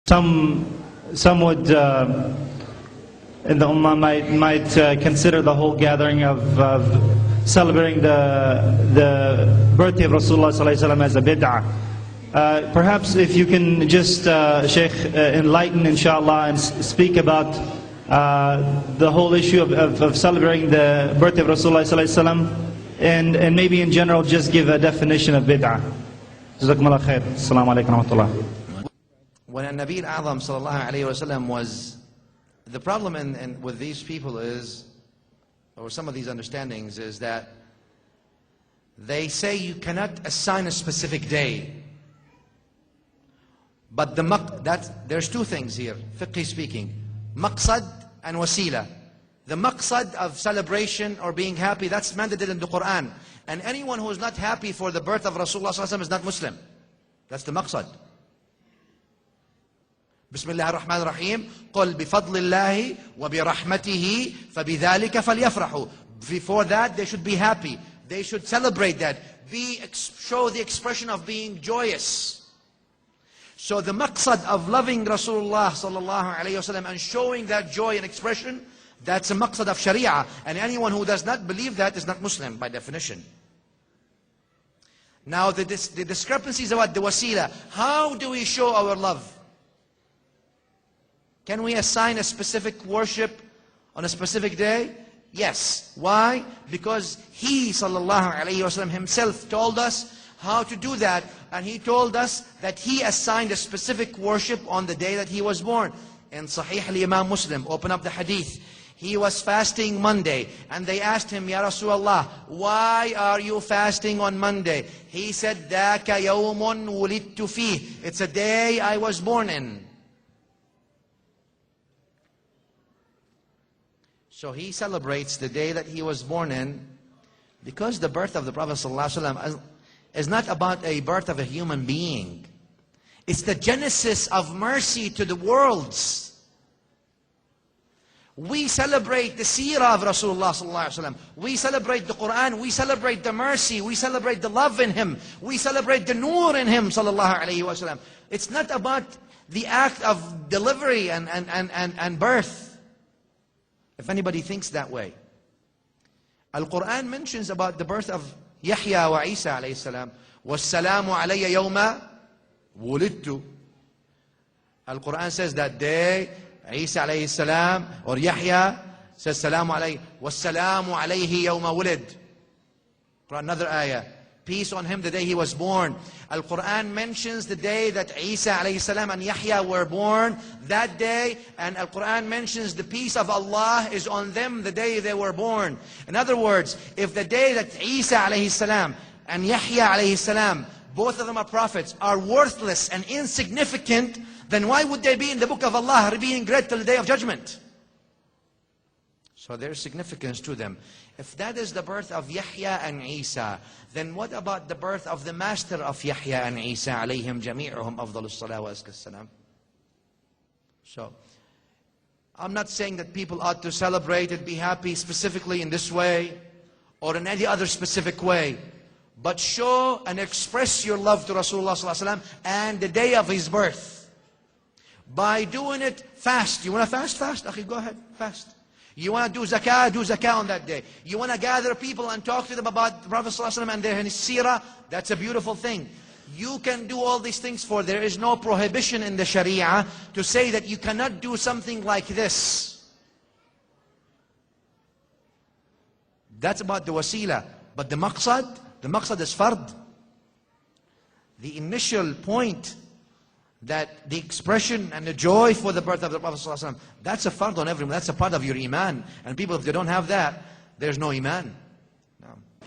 Some would in the Ummah might consider the whole gathering of celebrating the birthday of Rasulullah ﷺ as a bid'ah. Perhaps if you can just, Shaykh, enlighten inshallah and speak about the whole issue of celebrating the birthday of Rasulullah ﷺ and maybe in general just give a definition of bid'ah. Jazakumullah khair. Assalamu alaikum wa rahmatullah. When Nabi al-A'zam sallallahu alayhi wa sallam was, the problem with these people is, or some of these understandings is that they say you cannot assign a specific day. But there's two things here, fiqhi speaking, maqsad and wasila. The maqsad of celebration or being happy, that's mandated in the Quran. And anyone who is not happy for the birth of Rasulullah sallallahu alaihi wasallam is not Muslim. That's the maqsad. Bismillah ar-Rahman ar-Rahim. قُلْ بِفَضْلِ اللَّهِ وَبِرَحْمَتِهِ فَبِذَلِكَ فَلْيَفْرَحُوا. Before that, they should be happy. They should celebrate that. Show the expression of being joyous. So the maqsad of loving Rasulullah sallallahu alayhi wasallam and showing that joy and expression, that's a maqsad of Sharia. And anyone who does not believe that is not Muslim by definition. Now the discrepancies about the wasila. How do we show our love? Can we assign a specific worship on a specific day? Yes. Why? Because He sallallahu alayhi wasallam himself told us how to do that. And He told us that He assigned a specific worship on the day that He was born. In Sahih al-Imam Muslim, open up the hadith. He was fasting Monday. And they asked him, Ya Rasulullah, why are you fasting on Monday? He said, ذَاكَ يَوْمٌ وُلِدْتُ فِيهِ. It's a day I was born in. So he celebrates the day that he was born in because the birth of the Prophet ﷺ is not about a birth of a human being. It's the genesis of mercy to the worlds. We celebrate the seerah of Rasulullah ﷺ. We celebrate the Quran. We celebrate the mercy. We celebrate the love in Him. We celebrate the nur in Him ﷺ. It's not about the act of delivery and birth. If anybody thinks that way. Al-Quran mentions about the birth of Yahya wa Isa alayhi salam. وَالسَّلَامُ عَلَيَّ يَوْمَ وُلِدْتُ. Al-Quran says that day, Isa alayhi salam, or Yahya says, Salamu alayhi, وَالسَّلَامُ عَلَيْهِ يَوْمَ وُلِدْ. Another ayah. Peace on him the day he was born. Al-Quran mentions the day that Isa alayhi salam and Yahya were born, that day, and Al-Quran mentions the peace of Allah is on them the day they were born. In other words, if the day that Isa alayhi salam and Yahya alayhi salam, both of them are prophets, are worthless and insignificant, then why would they be in the book of Allah being read till the day of judgment? So there's significance to them. If that is the birth of Yahya and Isa, then what about the birth of the master of Yahya and Isa, alayhim jami'uhum afdalus salah wa azka salam? So, I'm not saying that people ought to celebrate and be happy specifically in this way, or in any other specific way. But show and express your love to Rasulullah sallallahu alaihi wasallam and the day of his birth. By doing it fast. You want to fast? Fast. Akhi, go ahead. Fast. You want to do zakah on that day. You want to gather people and talk to them about the Prophet ﷺ and their seerah, that's a beautiful thing. You can do all these things, for there is no prohibition in the Sharia to say that you cannot do something like this. That's about the wasila. But the maqsad is fard. The initial point, that the expression and the joy for the birth of the Prophet ﷺ, that's a fard on everyone. That's a part of your iman. And people, if they don't have that, there's no iman.